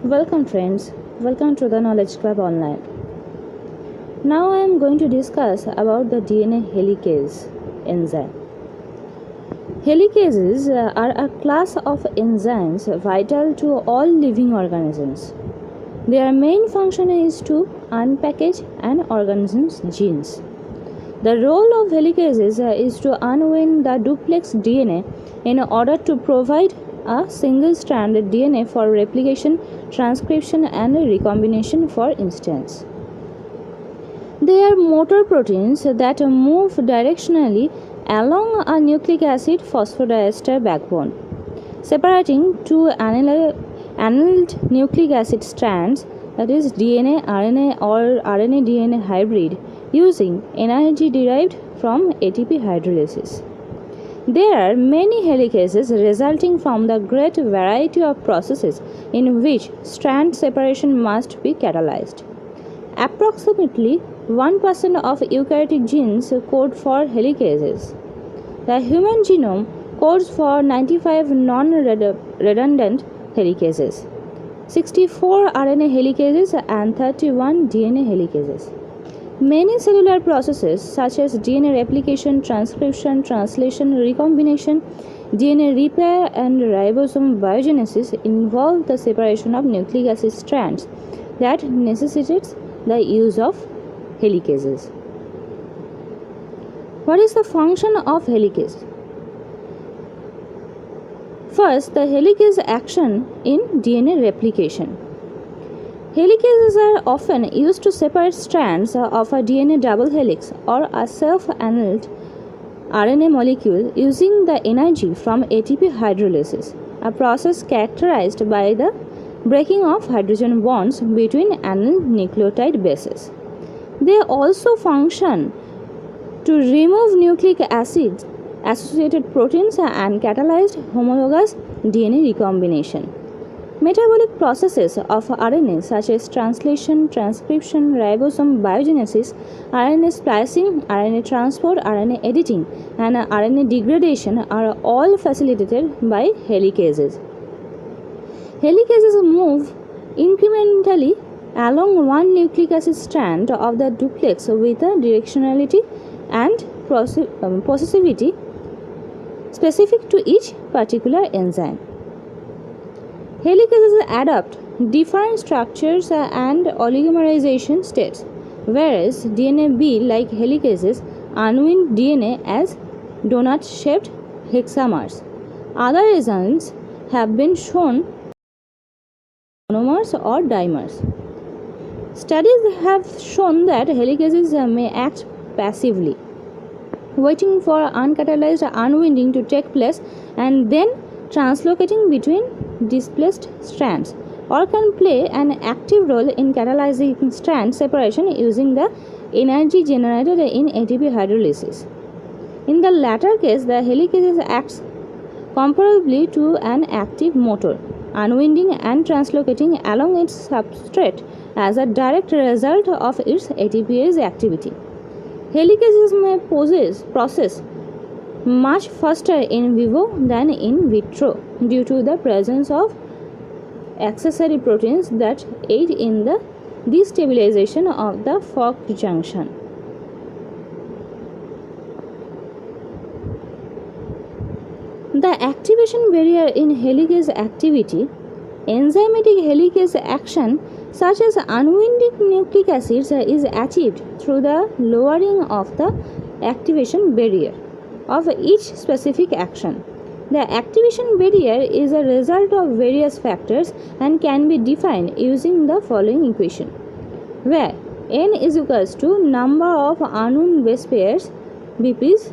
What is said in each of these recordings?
Welcome friends, welcome to the Knowledge Club Online. Now I am going to discuss about the DNA helicase enzyme. Helicases are a class of enzymes vital to all living organisms. Their main function is to unpackage an organism's genes. The role of helicases is to unwind the duplex DNA in order to provide a single-stranded DNA for replication, transcription, and recombination, for instance. They are motor proteins that move directionally along a nucleic acid phosphodiester backbone, separating two annealed nucleic acid strands, that is DNA, RNA, or RNA-DNA hybrid, using energy derived from ATP hydrolysis. There are many helicases resulting from the great variety of processes in which strand separation must be catalyzed. Approximately 1% of eukaryotic genes code for helicases. The human genome codes for 95 non-redundant helicases, 64 RNA helicases, and 31 DNA helicases. Many cellular processes such as DNA replication, transcription, translation, recombination, DNA repair, and ribosome biogenesis involve the separation of nucleic acid strands that necessitates the use of helicases. What is the function of helicase? First, the helicase action in DNA replication. Helicases are often used to separate strands of a DNA double helix or a self-annealed RNA molecule using the energy from ATP hydrolysis, a process characterized by the breaking of hydrogen bonds between annealed nucleotide bases. They also function to remove nucleic acid associated proteins and catalyzed homologous DNA recombination. Metabolic processes of RNA such as translation, transcription, ribosome biogenesis, RNA splicing, RNA transport, RNA editing, and RNA degradation are all facilitated by helicases. Helicases move incrementally along one nucleic acid strand of the duplex with a directionality and possessivity specific to each particular enzyme. Helicases adapt different structures and oligomerization states, whereas DNA-B, like helicases, unwind DNA as donut-shaped hexamers. Other enzymes have been shown monomers or dimers. Studies have shown that helicases may act passively, waiting for uncatalyzed unwinding to take place and then translocating between displaced strands, or can play an active role in catalyzing strand separation using the energy generated in ATP hydrolysis. In the latter case, the helicase acts comparably to an active motor, unwinding and translocating along its substrate as a direct result of its ATPase activity. Helicases may process much faster in vivo than in vitro due to the presence of accessory proteins that aid in the destabilization of the forked junction. The activation barrier in helicase activity. Enzymatic helicase action such as unwinding nucleic acids is achieved through the lowering of the activation barrier of each specific action. The activation barrier is a result of various factors and can be defined using the following equation, where n is equals to number of unwound base pairs BPs,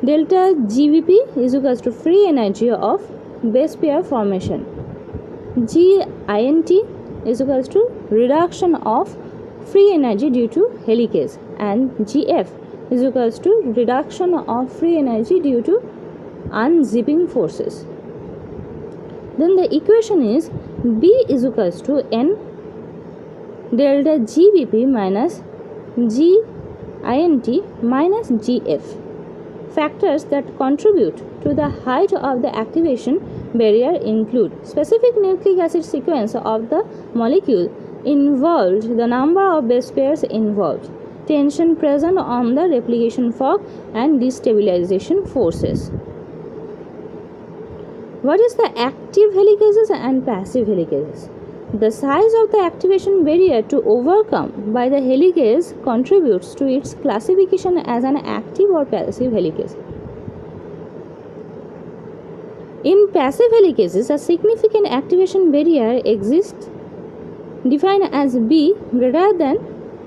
delta GBP is equals to free energy of base pair formation, GINT is equals to reduction of free energy due to helicase, and GF is equals to reduction of free energy due to unzipping forces. Then the equation is B is equals to N delta GBP minus GINT minus GF. Factors that contribute to the height of the activation barrier include specific nucleic acid sequence of the molecule involved, the number of base pairs involved, tension present on the replication fork, and destabilization forces. What is the active helicases and passive helicases? The size of the activation barrier to overcome by the helicase contributes to its classification as an active or passive helicase. In passive helicases, a significant activation barrier exists defined as B greater than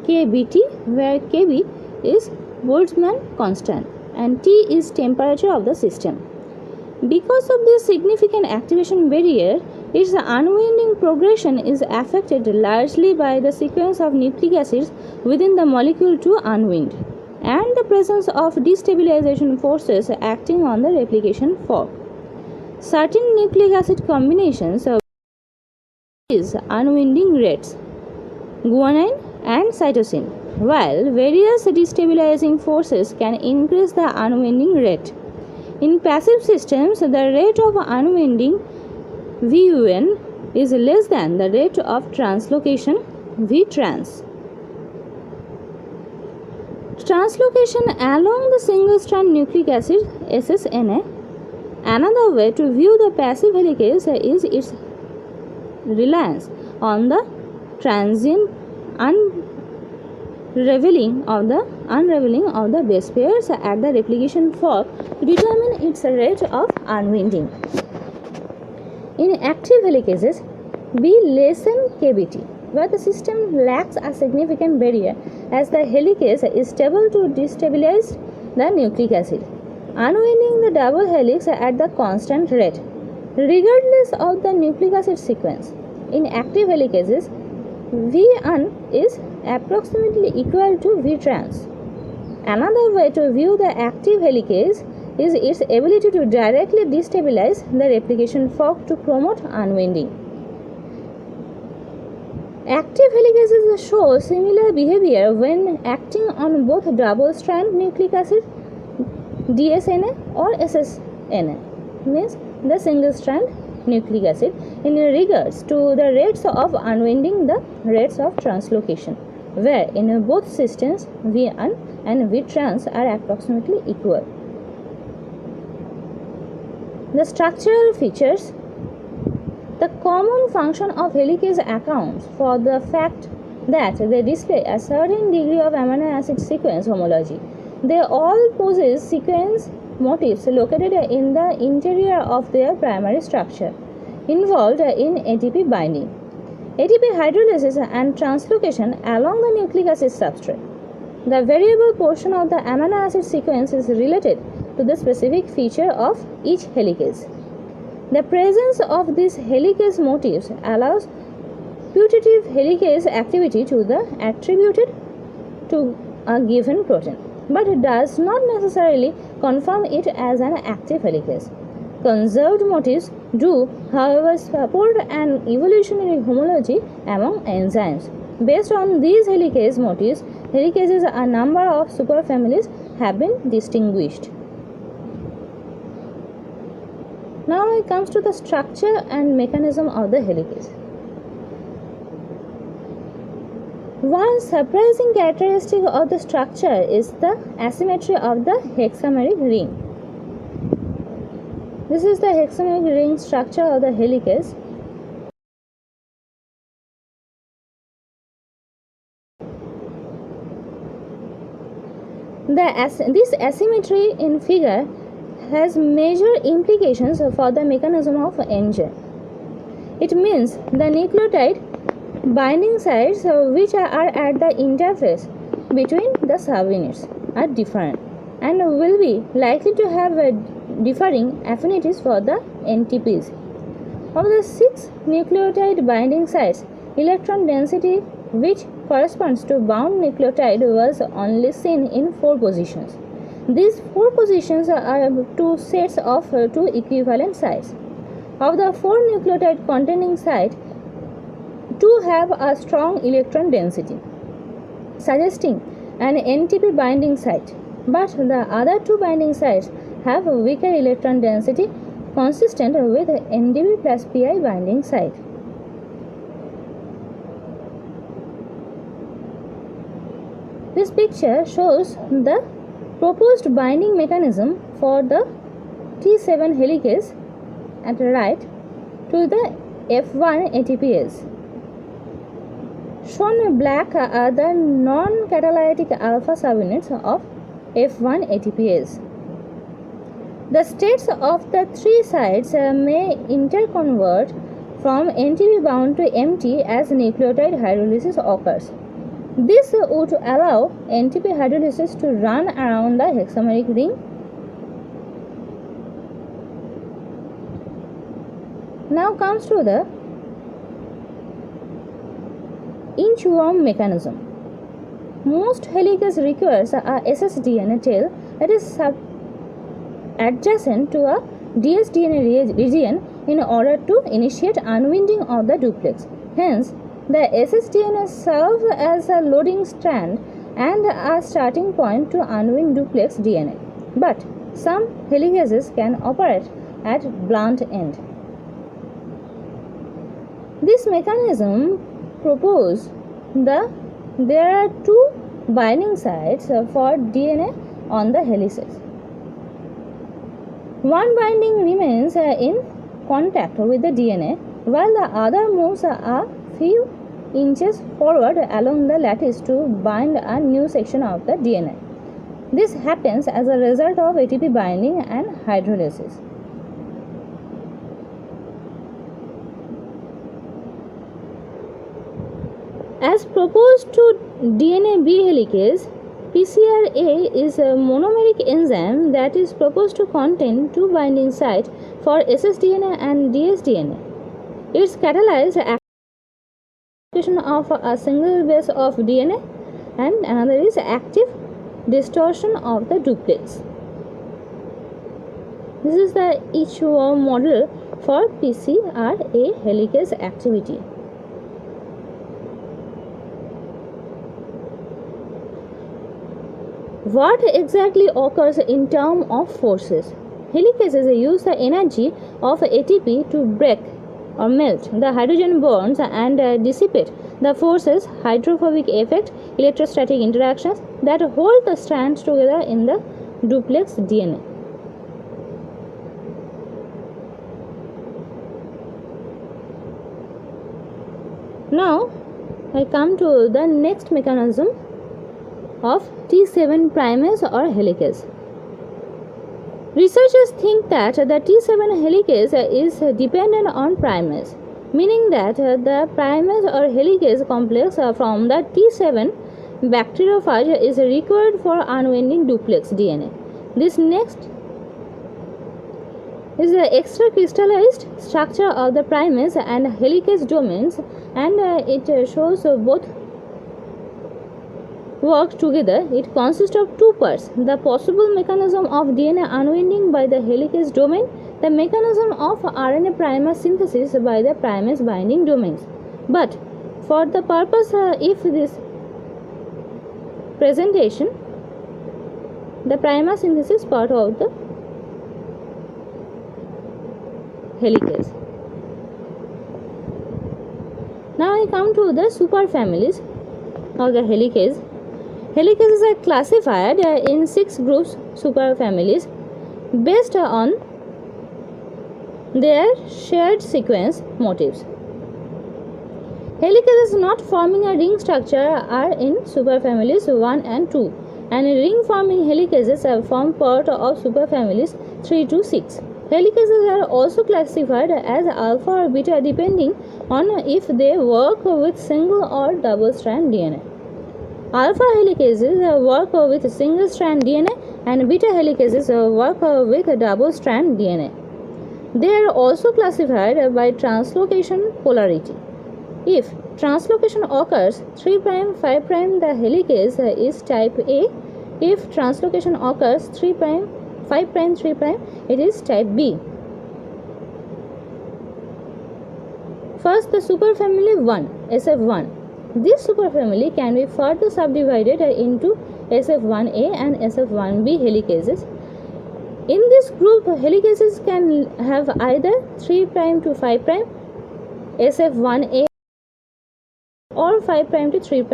kBt, where Kb is Boltzmann constant and T is temperature of the system. Because of this significant activation barrier, its unwinding progression is affected largely by the sequence of nucleic acids within the molecule to unwind and the presence of destabilization forces acting on the replication fork. Certain nucleic acid combinations of these unwinding rates, guanine and cytosine, while various destabilizing forces can increase the unwinding rate. In passive systems, the rate of unwinding VUN is less than the rate of translocation VTrans. Translocation along the single-strand nucleic acid SSNA. Another way to view the passive helicase is its reliance on the transient unraveling of the base pairs at the replication fork to determine its rate of unwinding. In active helicases, B less than kBt, where the system lacks a significant barrier as the helicase is stable to destabilize the nucleic acid, unwinding the double helix at the constant rate, regardless of the nucleic acid sequence. In active helicases, V1 is approximately equal to VTrans. Another way to view the active helicase is its ability to directly destabilize the replication fork to promote unwinding. Active helicases show similar behavior when acting on both double-strand nucleic acid DSNA or SSNA, means the single-strand nucleic acid, in regards to the rates of unwinding, the rates of translocation, where in both systems V1 and VTrans are approximately equal. The structural features. The common function of helicase accounts for the fact that they display a certain degree of amino acid sequence homology. They all possess sequence motifs located in the interior of their primary structure, involved in ATP binding, ATP hydrolysis and translocation along the nucleic acid substrate. The variable portion of the amino acid sequence is related to the specific feature of each helicase. The presence of these helicase motifs allows putative helicase activity to be attributed to a given protein, but it does not necessarily confirm it as an active helicase. Conserved motifs do, however, support an evolutionary homology among enzymes. Based on these helicase motifs, helicases, a number of superfamilies have been distinguished. Now it comes to the structure and mechanism of the helicase. One surprising characteristic of the structure is the asymmetry of the hexameric ring. This is the hexameric ring structure of the helicase. This asymmetry in figure has major implications for the mechanism of enzyme. It means the nucleotide binding sites which are at the interface between the subunits are different and will be likely to have differing affinities for the NTPs. Of the 6 nucleotide binding sites, electron density which corresponds to bound nucleotide was only seen in 4 positions. These 4 positions are 2 sets of 2 equivalent sites. Of the 4 nucleotide containing sites, 2 have a strong electron density, suggesting an NTP binding site. but the other two binding sites have a weaker electron density consistent with NDB plus Pi binding site. This picture shows the proposed binding mechanism for the T7 helicase at right to the F1 ATPase. Shown black are the non-catalytic alpha subunits of F1 ATPase. The states of the three sites may interconvert from NTP bound to MT as nucleotide hydrolysis occurs. This would allow NTP hydrolysis to run around the hexameric ring. Now comes to the Inchworm mechanism. Most helicase requires a ssDNA tail that is adjacent to a dsDNA region in order to initiate unwinding of the duplex. Hence, the ssDNA serves as a loading strand and a starting point to unwind duplex DNA. But some helicases can operate at blunt end. This mechanism proposes there are two binding sites for DNA on the helices. One binding remains in contact with the DNA while the other moves a few inches forward along the lattice to bind a new section of the DNA. This happens as a result of ATP binding and hydrolysis. As proposed to DNA B helicase, PCRA is a monomeric enzyme that is proposed to contain two binding sites for ssDNA and dsDNA. Its catalyzed activation of a single base of DNA and another is active distortion of the duplex. This is the Inchworm model for PCRA helicase activity. What exactly occurs in terms of forces? Helicases use the energy of ATP to break or melt the hydrogen bonds and dissipate the forces, hydrophobic effect, electrostatic interactions that hold the strands together in the duplex DNA. Now I come to the next mechanism of T7 primase or helicase. Researchers think that the T7 helicase is dependent on primase, meaning that the primase or helicase complex from the T7 bacteriophage is required for unwinding duplex DNA. This next is the extra-crystallized structure of the primase and helicase domains, and it shows both work together. It consists of two parts: the possible mechanism of DNA unwinding by the helicase domain, the mechanism of RNA primer synthesis by the primase binding domains. But for the purpose if this presentation, the primer synthesis part of the helicase. Now I come to the superfamilies of the helicase. Helicases are classified in 6 groups superfamilies based on their shared sequence motifs. Helicases not forming a ring structure are in superfamilies 1 and 2, and ring forming helicases form part of superfamilies 3 to 6. Helicases are also classified as alpha or beta depending on if they work with single or double strand DNA. Alpha helicases work with single strand DNA and beta helicases work with double strand DNA. They are also classified by translocation polarity. If translocation occurs 3', 5', the helicase is type A. If translocation occurs 3', 5', 3', it is type B. First, the superfamily 1, SF1. This superfamily can be further subdivided into SF1A and SF1B helicases. In this group, helicases can have either 3' to 5', SF1A or 5' to 3',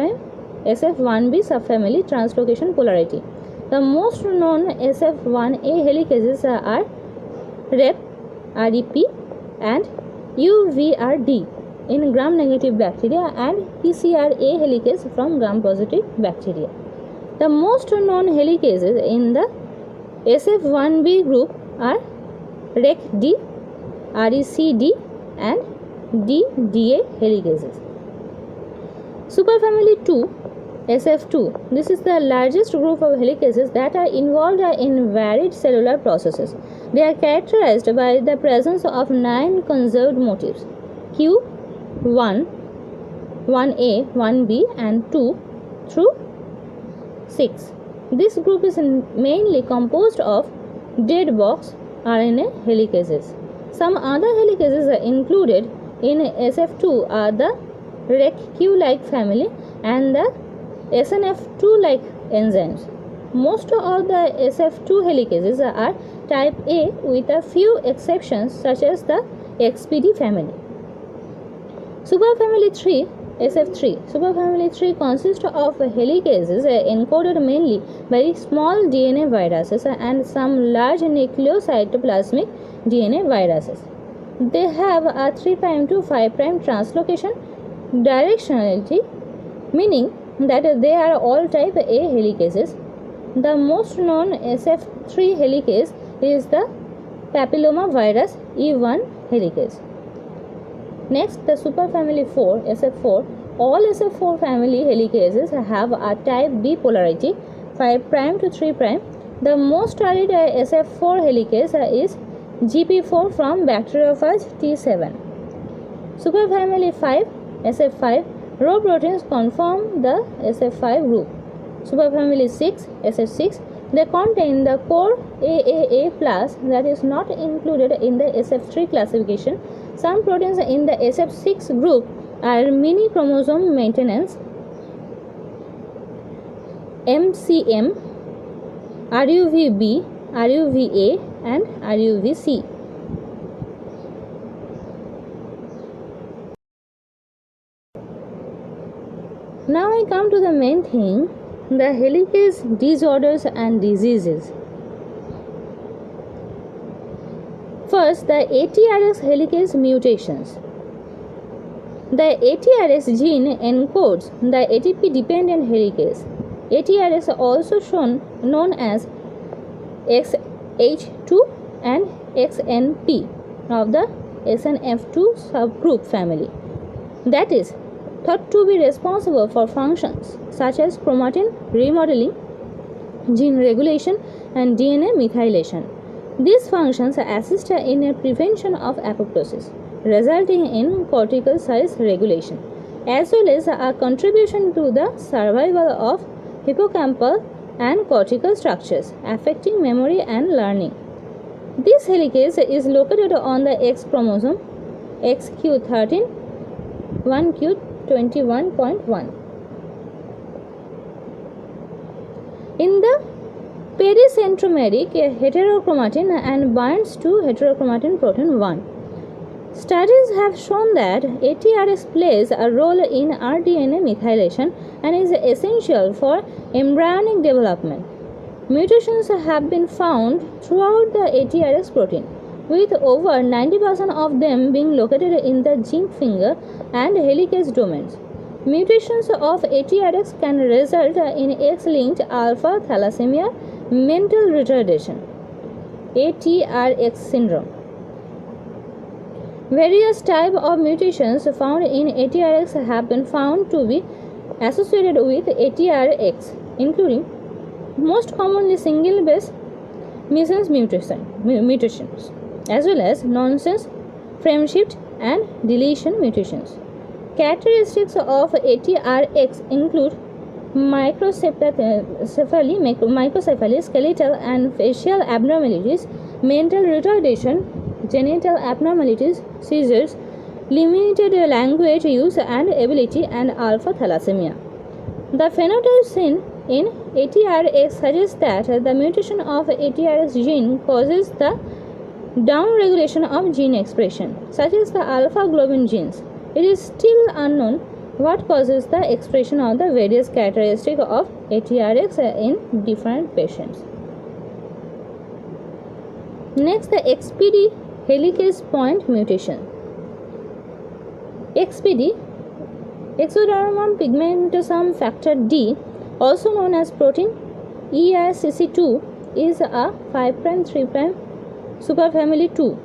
SF1B subfamily translocation polarity. The most known SF1A helicases are REP and UVRD in gram-negative bacteria and PCRA helicase from gram-positive bacteria. The most known helicases in the SF1B group are RECD, RECD and DDA helicases. Superfamily 2, SF2. This is the largest group of helicases that are involved in varied cellular processes. They are characterized by the presence of 9 conserved motifs Q1, 1A, 1B and 2 through 6. This group is mainly composed of dead box RNA helicases. Some other helicases are included in SF2 are the RECQ-like family and the SNF2-like enzymes. Most of the SF2 helicases are type A with a few exceptions such as the XPD family. Superfamily 3, SF3. Superfamily 3 consists of helicases encoded mainly by small DNA viruses and some large nucleocytoplasmic DNA viruses. They have a 3' to 5' translocation directionality, meaning that they are all type A helicases. The most known SF3 helicase is the papillomavirus E1 helicase. Next, the superfamily 4, SF4. All SF4 family helicases have a type B polarity, 5' to 3'. The most studied SF4 helicase is GP4 from bacteriophage T7. Superfamily 5, SF5. Rho proteins conform the SF5 group. Superfamily 6, SF6. They contain the core AAA plus that is not included in the SF3 classification. Some proteins in the SF6 group are mini chromosome maintenance, MCM, RUVB, RUVA and RUVC. Now I come to the main thing, the helicase disorders and diseases. First, the ATRX helicase mutations. The ATRX gene encodes the ATP-dependent helicase. ATRX also known as XH2 and XNP of the SNF2 subgroup family. That is thought to be responsible for functions such as chromatin remodeling, gene regulation and DNA methylation. These functions assist in a prevention of apoptosis, resulting in cortical size regulation, as well as a contribution to the survival of hippocampal and cortical structures, affecting memory and learning. This helicase is located on the X chromosome, XQ13, 1Q21.1. In the pericentromeric heterochromatin and binds to heterochromatin protein 1. Studies have shown that ATRX plays a role in rDNA methylation and is essential for embryonic development. Mutations have been found throughout the ATRX protein, with over 90% of them being located in the zinc finger and helicase domains. Mutations of ATRX can result in X-linked alpha thalassemia, mental retardation, ATRX syndrome. Various types of mutations found in ATRX have been found to be associated with ATRX, including most commonly single base missense mutations, as well as nonsense, frameshift and deletion mutations. Characteristics of ATRX include microcephaly, skeletal and facial abnormalities, mental retardation, genital abnormalities, seizures, limited language use and ability, and alpha thalassemia. The phenotypes in in ATRX suggests that the mutation of ATRX gene causes the downregulation of gene expression, such as the alpha globin genes. It is still unknown what causes the expression of the various characteristics of ATRX in different patients. Next, the XPD helicase point mutation. XPD, Ectodermal pigmentosum factor D, also known as protein ERCC2, is a 5'3' superfamily 2.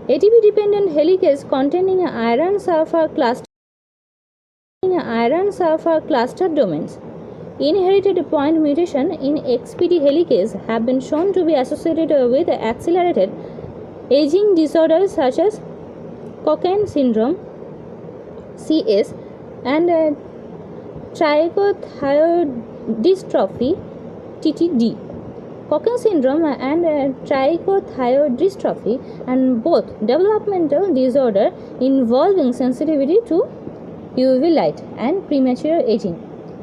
ATP-dependent helicase containing iron-sulfur cluster domains. Inherited point mutation in XPD helicase have been shown to be associated with accelerated aging disorders such as Cockayne syndrome (CS) and trichothiodystrophy (TTD). Cockayne syndrome and trichothiodystrophy and both developmental disorder involving sensitivity to UV light and premature aging,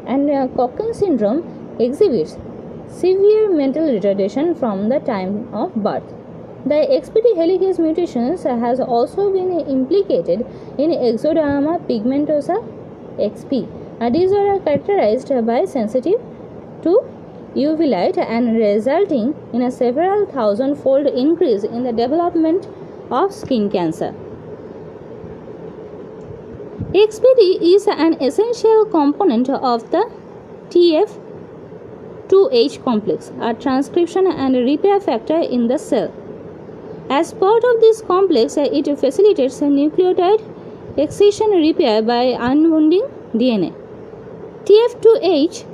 and Cockayne syndrome exhibits severe mental retardation from the time of birth. The XPD helicase mutations has also been implicated in ectoderma pigmentosa (XP), a disorder characterized by sensitive to UV light and resulting in a several thousand-fold increase in the development of skin cancer. XPD is an essential component of the TF2H complex, a transcription and repair factor in the cell. As part of this complex, it facilitates nucleotide excision repair by unwinding DNA. TF2H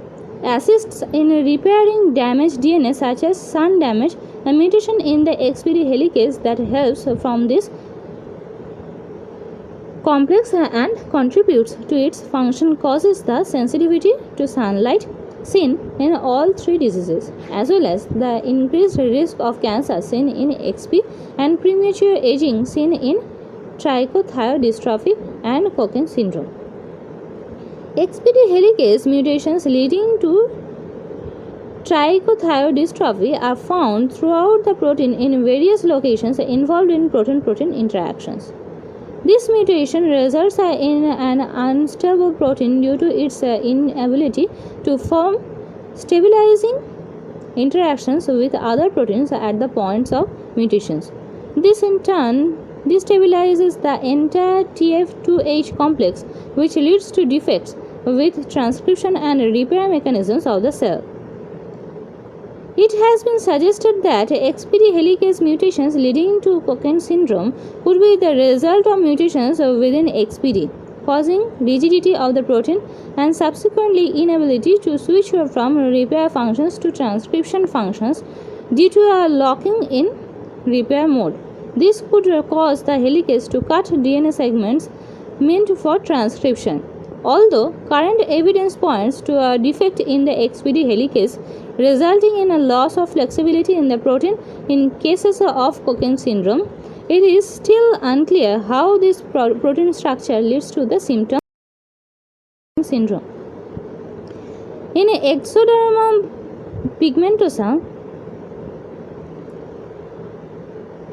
assists in repairing damaged DNA such as sun damage. A mutation in the XPD helicase that helps from this complex and contributes to its function causes the sensitivity to sunlight seen in all three diseases, as well as the increased risk of cancer seen in XP and premature aging seen in trichothiodystrophy and Cockayne syndrome. XPD helicase mutations leading to trichothiodystrophy are found throughout the protein in various locations involved in protein-protein interactions. This mutation results in an unstable protein due to its inability to form stabilizing interactions with other proteins at the points of mutations. This in turn destabilizes the entire TF2H complex, which leads to defects with transcription and repair mechanisms of the cell. It has been suggested that XPD helicase mutations leading to Cockayne syndrome could be the result of mutations within XPD, causing rigidity of the protein and subsequently inability to switch from repair functions to transcription functions due to a locking in repair mode. This could cause the helicase to cut DNA segments meant for transcription. Although current evidence points to a defect in the XPD helicase resulting in a loss of flexibility in the protein in cases of Cockayne syndrome, it is still unclear how this protein structure leads to the symptom of syndrome. In ectodermal pigmentosa,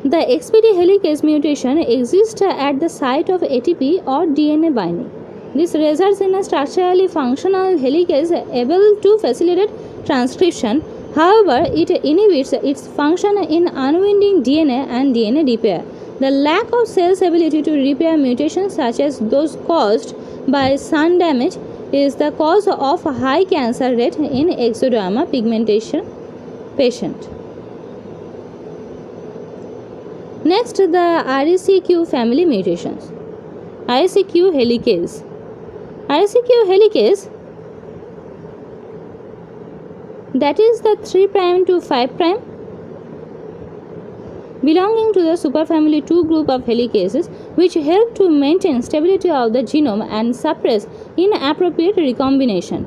the XPD helicase mutation exists at the site of ATP or DNA binding. This results in a structurally functional helicase able to facilitate transcription. However, it inhibits its function in unwinding DNA and DNA repair. The lack of cells' ability to repair mutations such as those caused by sun damage is the cause of a high cancer rate in ectoderma pigmentation patient. Next, the RECQ family mutations. RECQ helicase. RECQ helicase, that is the 3' to 5' belonging to the superfamily 2 group of helicases, which help to maintain stability of the genome and suppress inappropriate recombination.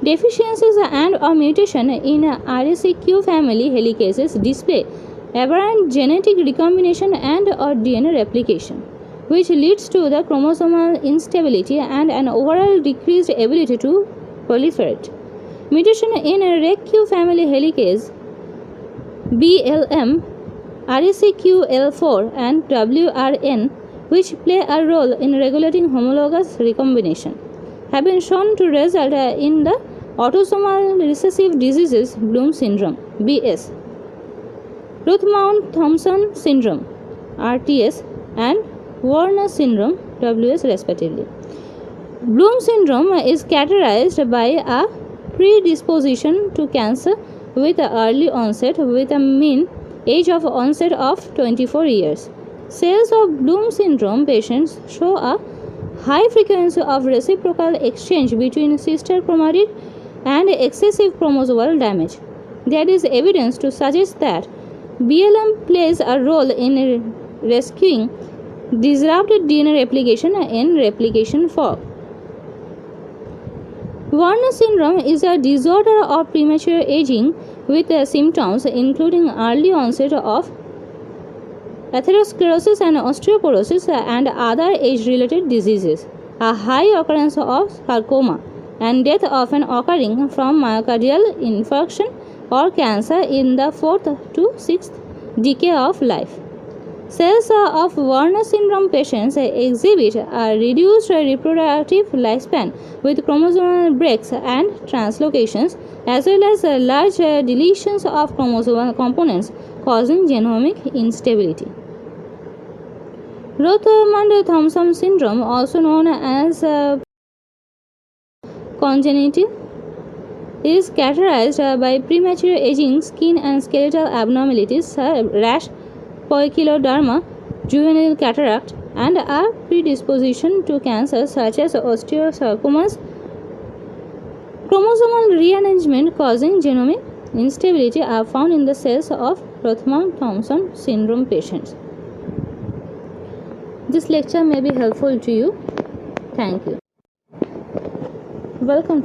Deficiencies and or mutation in RECQ family helicases display aberrant genetic recombination and or DNA replication, which leads to the chromosomal instability and an overall decreased ability to proliferate. Mutation in REQ family helicase BLM, RECQL4 and WRN, which play a role in regulating homologous recombination, have been shown to result in the autosomal recessive diseases Bloom syndrome (BS), Rothmund-Thomson syndrome (RTS), and Werner syndrome (WS) respectively. Bloom syndrome is characterized by a predisposition to cancer with early onset with a mean age of onset of 24 years. Cells of Bloom syndrome patients show a high frequency of reciprocal exchange between sister chromatid and excessive chromosomal damage. There is evidence to suggest that BLM plays a role in rescuing disrupted DNA replication in replication fork. Werner syndrome is a disorder of premature aging with symptoms including early onset of atherosclerosis and osteoporosis and other age-related diseases, a high occurrence of sarcoma, and death often occurring from myocardial infarction or cancer in the 4th to 6th decade of life. Cells of Werner syndrome patients exhibit a reduced reproductive lifespan with chromosomal breaks and translocations, as well as large deletions of chromosomal components causing genomic instability. Rothmund-Thomson syndrome, also known as congenital, is characterized by premature aging, skin and skeletal abnormalities, rash, poikiloderma, juvenile cataract, and a predisposition to cancers such as osteosarcomas. Chromosomal rearrangement causing genomic instability are found in the cells of Rothmund-Thomson syndrome patients. This lecture may be helpful to you. Thank you. Welcome.